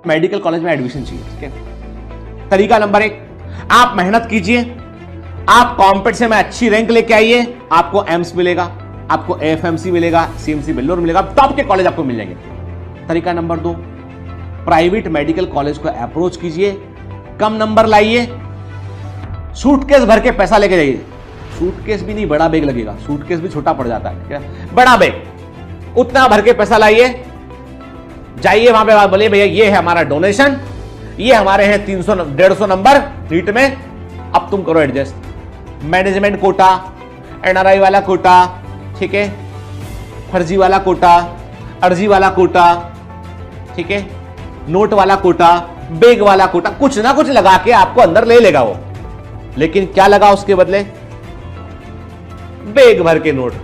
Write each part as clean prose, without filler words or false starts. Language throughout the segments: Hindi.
मेडिकल कॉलेज में एडमिशन चाहिए, ठीक है। तरीका नंबर 1, आप मेहनत कीजिए, आप कॉम्पिटिशन में अच्छी रैंक लेके आइए, आपको एम्स मिलेगा, आपको एएफएमसी मिलेगा, सीएमसी बेल्लोर मिलेगा, टॉप के कॉलेज आपको मिल जाएंगे। तरीका नंबर 2, प्राइवेट मेडिकल कॉलेज को अप्रोच कीजिए, कम नंबर लाइए, सूटकेस भर के पैसा लेके जाइए। सूटकेस भी नहीं, बड़ा बैग लगेगा, सूटकेस भी छोटा पड़ जाता है, क्या बड़ा बैग, उतना भर के पैसा लाइए, जाइए वहां पे, बोलिए भैया ये है हमारा डोनेशन, ये हमारे हैं 300-150 नंबर नीट में, अब तुम करो एडजस्ट। मैनेजमेंट कोटा, एनआरआई वाला कोटा, ठीक है, फर्जी वाला कोटा, अर्जी वाला कोटा, ठीक है, नोट वाला कोटा, बैग वाला कोटा, कुछ ना कुछ लगा के आपको अंदर ले लेगा वो। लेकिन क्या लगा उसके बदले? बैग भर के नोट।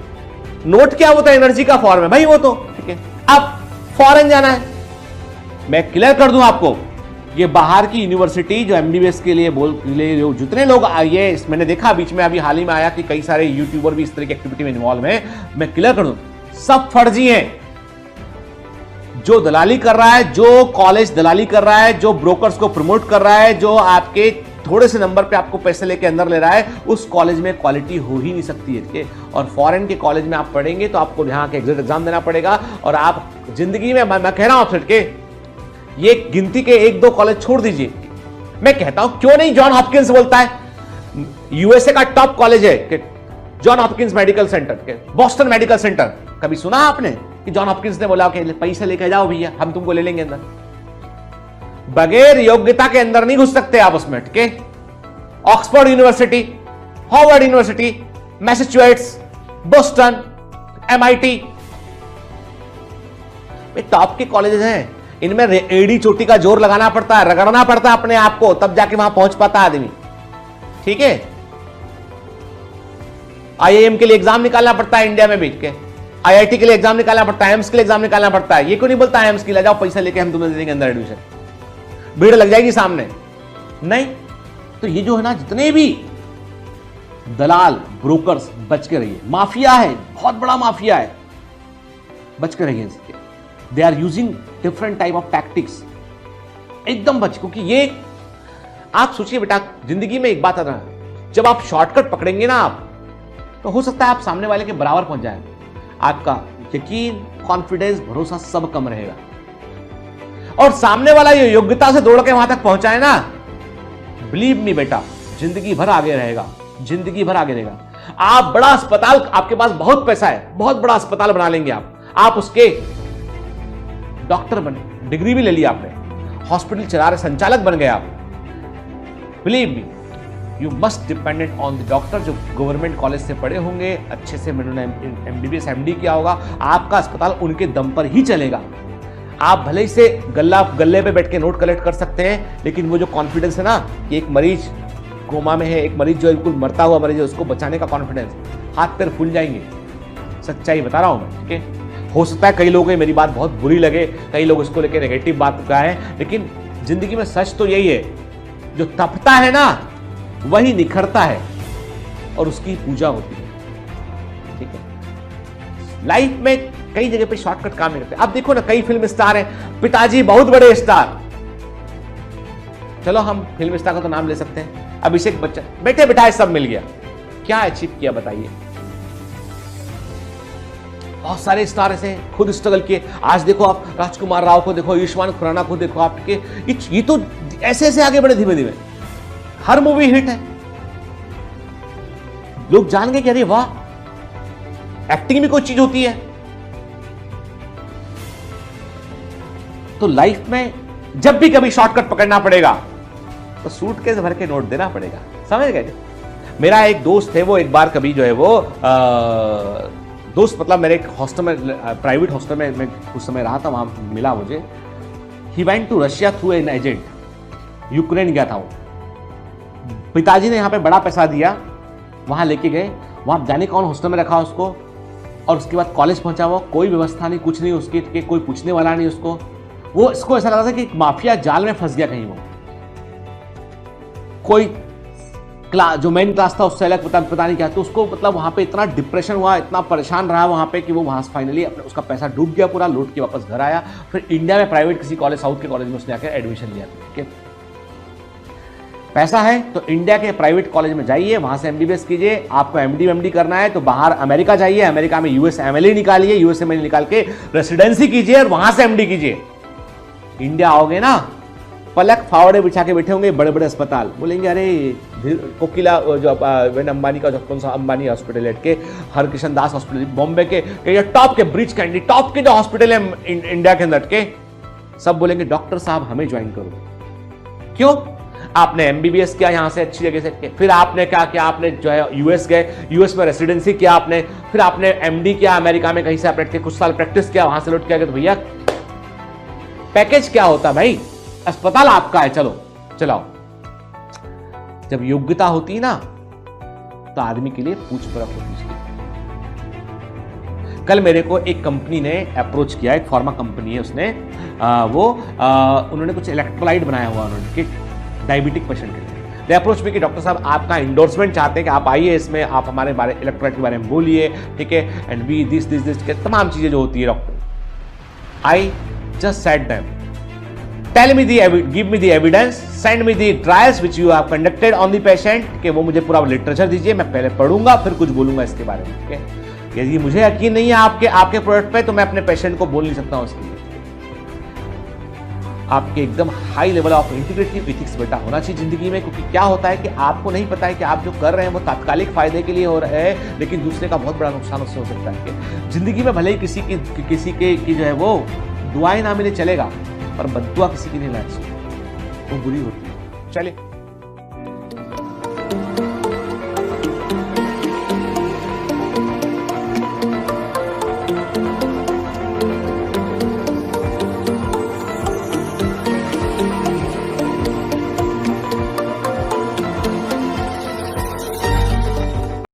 नोट क्या होता है? एनर्जी का फॉर्म है भाई वो तो, ठीक है। अब फॉरेन जाना है, मैं क्लियर कर दूं आपको, ये बाहर की यूनिवर्सिटी जो एमबीबीएस के लिए जो जितने लोग ये मैंने देखा बीच में अभी हाल ही में आया कि कई सारे यूट्यूबर भी इस तरह की एक्टिविटी में इन्वॉल्व हैं, मैं क्लियर कर दूं, सब फर्जी हैं। जो दलाली कर रहा है, जो कॉलेज दलाली कर रहा है, जो ब्रोकर्स को प्रमोट कर रहा है, जो आपके थोड़े से नंबर पे आपको पैसे लेके अंदर ले रहा है, उस कॉलेज में क्वालिटी हो ही नहीं सकती है, ठीक है। और फॉरेन के कॉलेज में आप पढ़ेंगे तो आपको यहाँ के एग्जिट एग्जाम देना पड़ेगा, और आप जिंदगी में, मैं कह रहा हूं आपसे के ये गिनती के 1-2 कॉलेज छोड़ दीजिए, मैं कहता हूं क्यों नहीं जॉन हॉपकिंस बोलता है, यूएसए का टॉप कॉलेज है John Hopkins medical centre, Boston medical centre, कभी सुना आपने कि जॉन हॉपकिंस ने बोला कि पैसे लेके जाओ भैया हम तुमको ले लेंगे अंदर? बगैर योग्यता के अंदर नहीं घुस सकते आप उसमें, ठीक है। Oxford university, Harvard university, Massachusetts, Boston, MIT, top के कॉलेजेस हैं, इनमें एड़ी चोटी का जोर लगाना पड़ता है, रगड़ना पड़ता है अपने आप को, तब जाके वहां पहुंच पाता है आदमी, ठीक है। आईआईएम के लिए एग्जाम निकालना पड़ता है इंडिया में भी, ठीक है। आईआईटी के लिए एग्जाम निकालना पड़ता है, एम्स के लिए एग्जाम निकालना पड़ता है। ये क्यों नहीं बोलता एम्स के लिए जाओ पैसा लेके हम तुम्हें दे देंगे अंदर एडमिशन, भीड़ लग जाएगी सामने, नहीं। तो ये जो है ना, जितने भी दलाल ब्रोकर्स, बच के रहिए, माफिया है, बहुत बड़ा माफिया है, बच के रहिए इसके। They are using different type of tactics, एकदम बच, क्योंकि ये आप सोचिए बेटा, जिंदगी में एक बात आता है, जब आप शॉर्टकट पकड़ेंगे ना आप, तो हो सकता है आप सामने वाले के बराबर पहुंच जाए, आपका यकीन, कॉन्फिडेंस, भरोसा सब कम रहेगा, और सामने वाला ये योग्यता से दौड़ के वहां तक पहुंचाए ना, बिलीव मी बेटा, जिंदगी भर आगे रहेगा, जिंदगी भर आगे रहेगा। आप बड़ा अस्पताल, आपके पास बहुत पैसा है, बहुत बड़ा अस्पताल बना लेंगे आप उसके डॉक्टर बने, डिग्री भी ले लिया आपने, हॉस्पिटल चला रहे, संचालक बन गए आप, believe me, you must dependent on the doctor जो गवर्नमेंट कॉलेज से पढ़े होंगे, अच्छे से उन्होंने एमबीबीएस एमडी किया होगा, आपका अस्पताल उनके दम पर ही चलेगा। आप भले ही से गल्ले पे बैठ के नोट कलेक्ट कर सकते हैं, लेकिन वो जो कॉन्फिडेंस है ना कि एक मरीज कोमा में है, एक मरीज जो बिल्कुल मरता हुआ मरीज है, उसको बचाने का कॉन्फिडेंस, हाथ पैर फूल जाएंगे, सच्चाई बता रहा हूं मैं, ठीक है। हो सकता है कई लोगों को मेरी बात बहुत बुरी लगे, कई लोग इसको लेकर नेगेटिव बात कहें, लेकिन जिंदगी में सच तो यही है, जो तपता है ना वही निखरता है, और उसकी पूजा होती है, ठीक है। लाइफ में कई जगह पे शॉर्टकट काम नहीं करते। अब देखो ना, कई फिल्म स्टार हैं, पिताजी बहुत बड़े स्टार, चलो हम फिल्म स्टार का तो नाम ले सकते हैं, अभिषेक बच्चन, बैठे बिठाए सब मिल गया, क्या अचीव किया बताइए? बहुत सारे स्टार ऐसे खुद स्ट्रगल किए। आज देखो आप राजकुमार राव को देखो, आयुष्मान खुराना को देखो, आपके ये तो ऐसे ऐसे आगे बढ़े धीमे धीमे, हर मूवी हिट है, लोग जान गए कि अरे वाह, एक्टिंग भी कोई चीज होती है। तो लाइफ में जब भी कभी शॉर्टकट पकड़ना पड़ेगा तो सूटकेस भर के नोट देना पड़ेगा, समझ गए? मेरा एक दोस्त है, वो एक बार कभी जो है वो दोस्त मतलब मेरे एक हॉस्टल में, प्राइवेट हॉस्टल में मैं उस समय रहा था, वहां मिला मुझे। He went to Russia through an agent, Ukraine गया था वो, पिताजी ने यहाँ पे बड़ा पैसा दिया, वहां लेके गए, वहां जाने कौन हॉस्टल में रखा उसको, और उसके बाद कॉलेज पहुंचा, वो कोई व्यवस्था नहीं, कुछ नहीं उसकी, कोई पूछने वाला नहीं उसको, वो इसको ऐसा लगा था कि माफिया जाल में फंस गया कहीं, वो कोई जो मेन क्लास था उससे अलग पता नहीं क्या, तो उसको मतलब वहाँ पे इतना डिप्रेशन हुआ, इतना परेशान रहा वहाँ पे कि वो वहाँ से फाइनली अपने उसका पैसा डूब गया पूरा, लौट के वापस घर आया। फिर इंडिया में प्राइवेट किसी कॉलेज, साउथ के कॉलेज में उसने आकर एडमिशन लिया। ठीक है, पैसा है तो इंडिया के प्राइवेट कॉलेज में जाइए, वहां से एमबीबीएस कीजिए। आपको एमडी करना है तो बाहर अमेरिका जाइए, अमेरिका में यूएस एमएलए निकालिए, यूएस एमएलए निकाल के रेसिडेंसी कीजिए और वहां से एमडी कीजिए। इंडिया आओगे ना, पलक फावड़े बिछा के बैठे होंगे बड़े बड़े अस्पताल, बोलेंगे अरे कोकिला जो अंबानी का, जो कौन सा अंबानी हॉस्पिटल है के, हरकिशन दास हॉस्पिटल बॉम्बे के टॉप के ब्रिज कैंडी टॉप के जो हॉस्पिटल है इंडिया के अंदर के, सब बोलेंगे डॉक्टर साहब हमें ज्वाइन करो। क्यों? आपने एमबीबीएस किया यहां से अच्छी जगह से, फिर आपने क्या किया, आपने जो है यूएस गए, यूएस में रेसिडेंसी किया आपने, फिर आपने एमडी किया अमेरिका में कहीं से, कुछ साल प्रैक्टिस किया, वहां से लौट के आ गए। तो भैया पैकेज क्या होता भाई? अस्पताल आपका है, चलो चलाओ। जब योग्यता होती ना तो आदमी के लिए पूछ परख होती है। कल मेरे को एक कंपनी ने अप्रोच किया, एक फार्मा कंपनी है, उसने उन्होंने कुछ इलेक्ट्रोलाइट बनाया हुआ उन्होंने कि डायबिटिक पेशेंट के लिए। दे अप्रोच भी कि डॉक्टर साहब आपका इंडोर्समेंट चाहते हैं कि आप आइए इसमें, आप हमारे बारे इलेक्ट्रोलाइट के बारे में बोलिए, ठीक है, एंड वी दिस के तमाम चीजें जो होती है doctor. I just said them, tell me give me the evidence, send me the trials which you have conducted on the patient, कि वो मुझे पूरा लिटरेचर दीजिए, मैं पहले पढ़ूंगा फिर कुछ बोलूंगा इसके बारे में। ठीक है, यदि मुझे यकीन नहीं है आपके प्रोडक्ट पे तो मैं अपने पेशेंट को बोल नहीं सकता हूं इसके लिए। आपके एकदम high level of integrative ethics बेटा होना चाहिए जिंदगी में, क्योंकि क्या होता है कि आपको नहीं पता है कि आप जो कर रहे हैं वो तात्कालिक फायदे के लिए हो रहे हैं, लेकिन दूसरे का बहुत बड़ा नुकसान उससे हो सकता है। जिंदगी में भले ही किसी की जो है वो दुआएं ना मिले चलेगा, पर बद्दुआ किसी की नहीं लानी चाहिए, वो बुरी होती है। चलिए।